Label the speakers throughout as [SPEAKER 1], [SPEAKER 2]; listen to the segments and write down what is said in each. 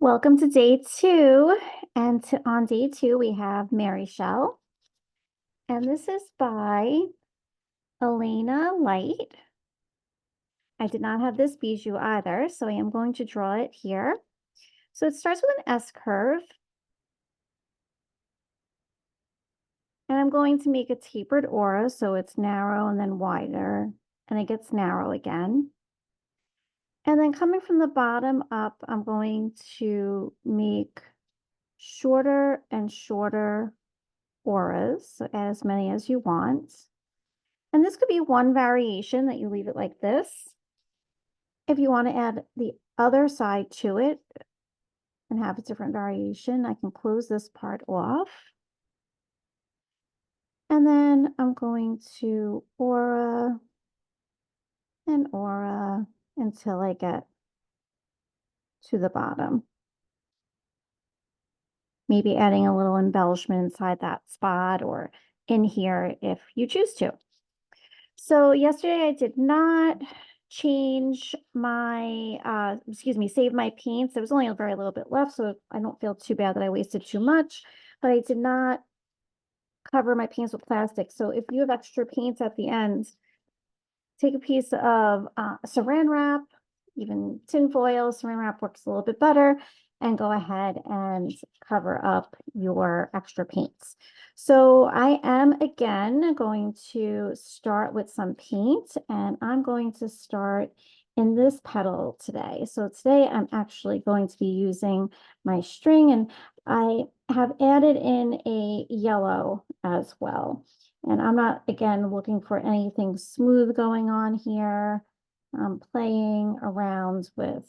[SPEAKER 1] Welcome to day two. And on day two, we have MaryShel. And this is by Alena Light. I did not have this bijou either, so I am going to draw it here. So it starts with an S curve. And I'm going to make a tapered aura, so it's narrow and then wider, and it gets narrow again. And then coming from the bottom up, I'm going to make shorter and shorter auras, so add as many as you want. And this could be one variation that you leave it like this. If you want to add the other side to it and have a different variation, I can close this part off. And then I'm going to aura and aura until I get to the bottom. Maybe adding a little embellishment inside that spot or in here if you choose to. So yesterday I did not change my, save my paints. There was only a very little bit left, so I don't feel too bad that I wasted too much, but I did not cover my paints with plastic. So if you have extra paints at the end, take a piece of saran wrap, even tin foil. Saran wrap works a little bit better, and go ahead and cover up your extra paints. So I am again going to start with some paint, and I'm going to start in this petal today. So today I'm actually going to be using my string, and I have added in a yellow as well. And I'm not, again, looking for anything smooth going on here. I'm playing around with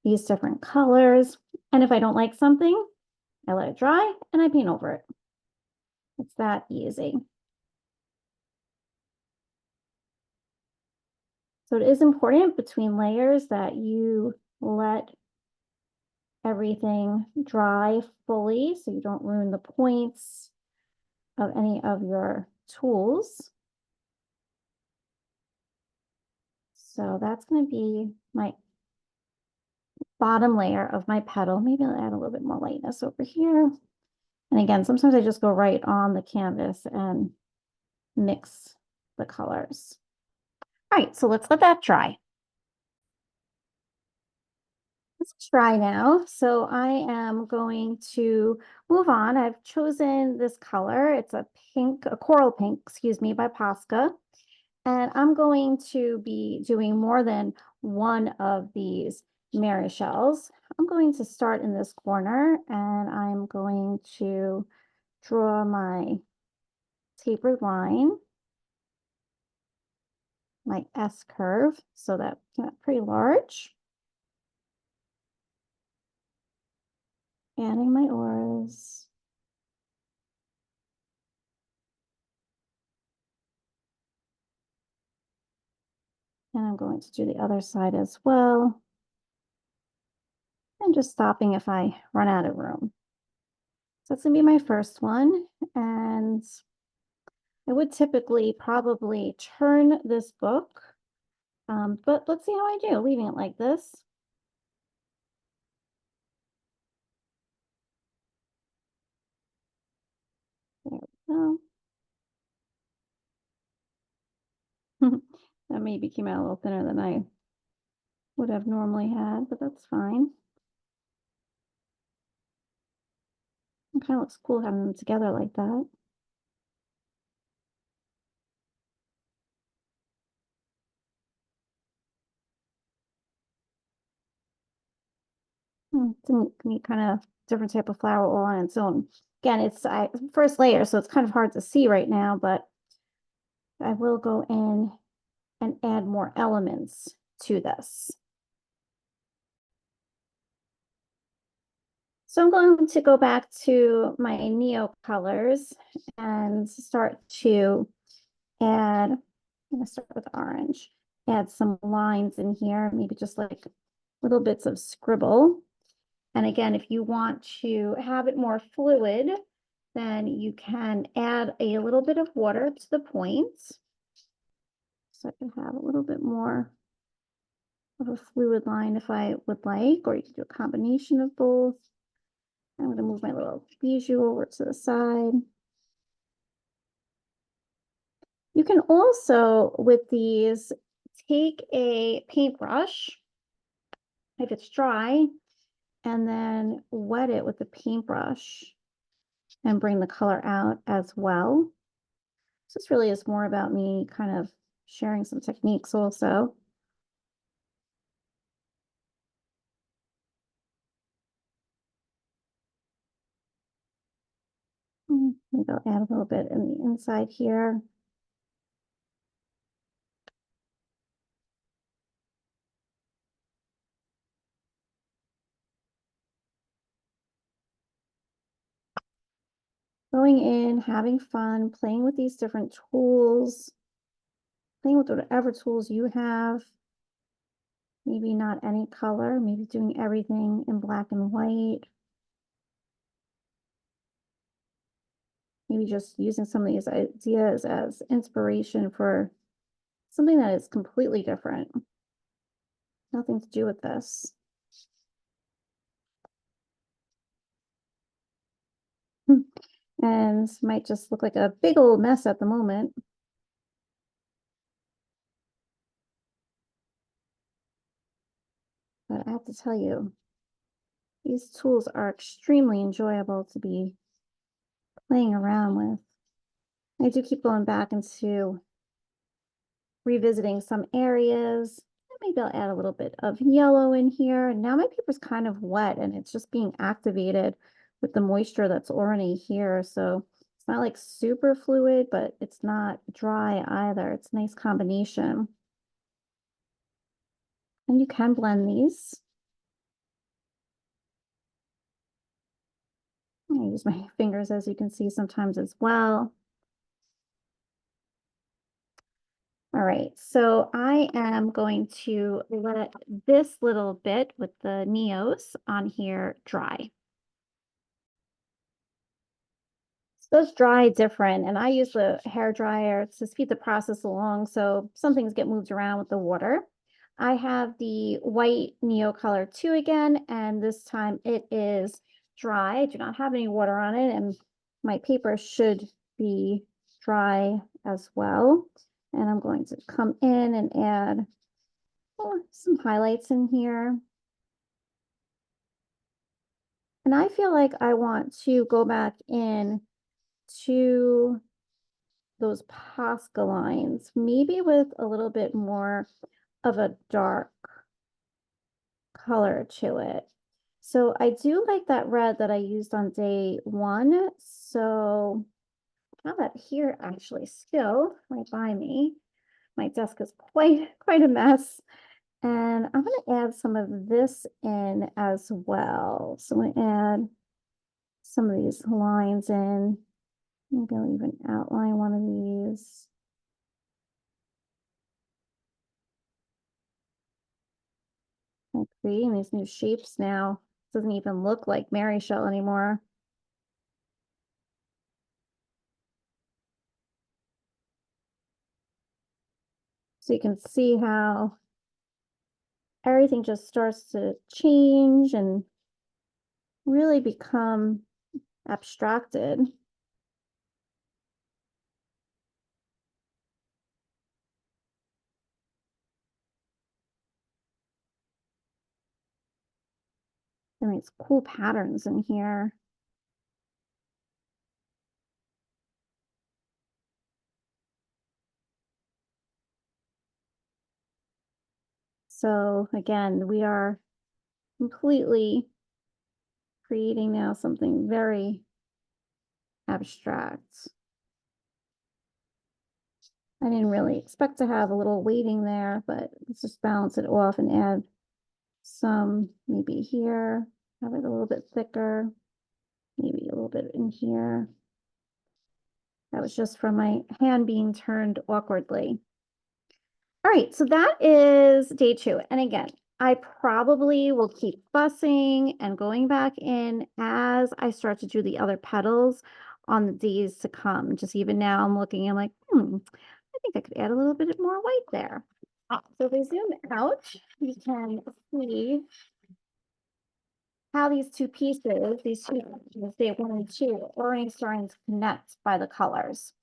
[SPEAKER 1] these different colors. And if I don't like something, I let it dry and I paint over it. It's that easy. So it is important between layers that you let everything dry fully so you don't ruin the points of any of your tools. So that's going to be my bottom layer of my petal. Maybe I'll add a little bit more lightness over here. And again, sometimes I just go right on the canvas and mix the colors. All right, so let's let that dry. It's dry now, so I am going to move on. I've chosen this color. It's a coral pink, excuse me, by Posca. And I'm going to be doing more than one of these MaryShels. I'm going to start in this corner, and I'm going to draw my tapered line, my S curve, so that came out pretty large. Adding my auras. And I'm going to do the other side as well. And just stopping if I run out of room. So that's going to be my first one. And I would typically probably turn this book, but let's see how I do, leaving it like this. There we go. That maybe came out a little thinner than I would have normally had, but that's fine. It kind of looks cool having them together like that. It's a neat kind of different type of flower all on its own. Again, it's first layer, so it's kind of hard to see right now, but I will go in and add more elements to this. So I'm going to go back to my Neo colors and start to add, I'm going to start with orange, add some lines in here, maybe just like little bits of scribble. And again, if you want to have it more fluid, then you can add a little bit of water to the points. So I can have a little bit more of a fluid line if I would like, or you can do a combination of both. I'm going to move my little bijou over to the side. You can also, with these, take a paintbrush if it's dry, and then wet it with the paintbrush and bring the color out as well. So this really is more about me kind of sharing some techniques also. Maybe I'll add a little bit in the inside here. Going in, having fun, playing with these different tools, playing with whatever tools you have. Maybe not any color, maybe doing everything in black and white. Maybe just using some of these ideas as inspiration for something that is completely different. Nothing to do with this. And might just look like a big old mess at the moment. But I have to tell you, these tools are extremely enjoyable to be playing around with. I do keep going back into revisiting some areas. Maybe I'll add a little bit of yellow in here. And now my paper's kind of wet and it's just being activated with the moisture that's already here. So it's not like super fluid, but it's not dry either. It's a nice combination. And you can blend these. I use my fingers, as you can see, sometimes as well. All right, so I am going to let this little bit with the Neos on here dry. So those dry different, and I use the hair dryer to speed the process along, so some things get moved around with the water. I have the white Neo Color 2 again, and this time it is dry. I do not have any water on it, and my paper should be dry as well. And I'm going to come in and add some highlights in here. And I feel like I want to go back in to those Posca lines, maybe with a little bit more of a dark color to it. So I do like that red that I used on day one. So I have that here actually still right by me. My desk is quite a mess. And I'm going to add some of this in as well. So I'm going to add some of these lines in. Maybe I'll even outline one of these. I'm creating these new shapes now. It doesn't even look like MaryShel anymore. So you can see how everything just starts to change and really become abstracted. And these cool patterns in here. So again, we are completely creating now something very abstract. I didn't really expect to have a little weighting there, but let's just balance it off and add some maybe here, have it a little bit thicker, maybe a little bit in here. That was just from my hand being turned awkwardly. All right, so that is day 2. And again, I probably will keep fussing and going back in as I start to do the other petals on the days to come. Just even now I'm looking, I'm like, I think I could add a little bit more white there. So if we zoom out, you can see how these two pieces, day 1 and 2, are already starting to connect by the colors.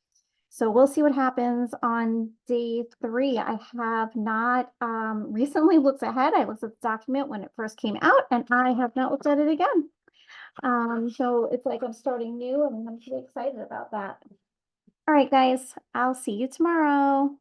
[SPEAKER 1] So we'll see what happens on day 3. I have not recently looked ahead. I looked at the document when it first came out, and I have not looked at it again. So it's like I'm starting new, and I'm pretty excited about that. All right, guys, I'll see you tomorrow.